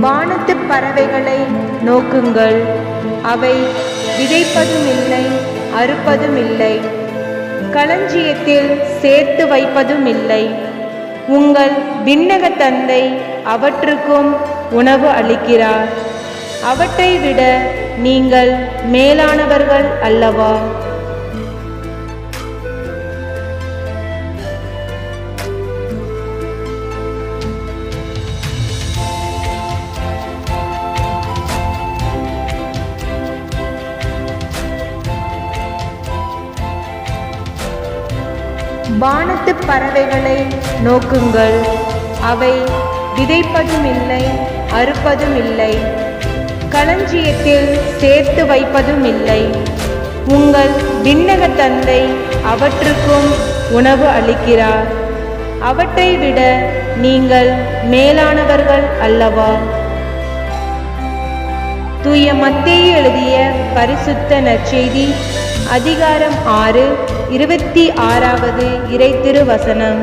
வானத்து பறவைகளை நோக்குங்கள், அவை விதைப்பதுமில்லை, அறுப்பதுமில்லை, களஞ்சியத்தில் சேர்த்து வைப்பதுமில்லை. உங்கள் விண்ணக தந்தை அவற்றுக்கும் உணவு அளிக்கிறார். அவற்றை விட நீங்கள் மேலானவர்கள் அல்லவா? வானத்து பறவைகளை நோக்குங்கள், அவை விதைப்பதுமில்லை, அறுப்பதுமில்லை, களஞ்சியத்தில் சேர்த்து வைப்பதுமில்லை. உங்கள் விண்ணக தந்தை அவற்றுக்கும் உணவு அளிக்கிறார். அவற்றை விட நீங்கள் மேலானவர்கள் அல்லவா? தூய மத்தேயு எழுதிய பரிசுத்த நற்செய்தி அதிகாரம் 6, 26 இறைத்திரு வசனம்.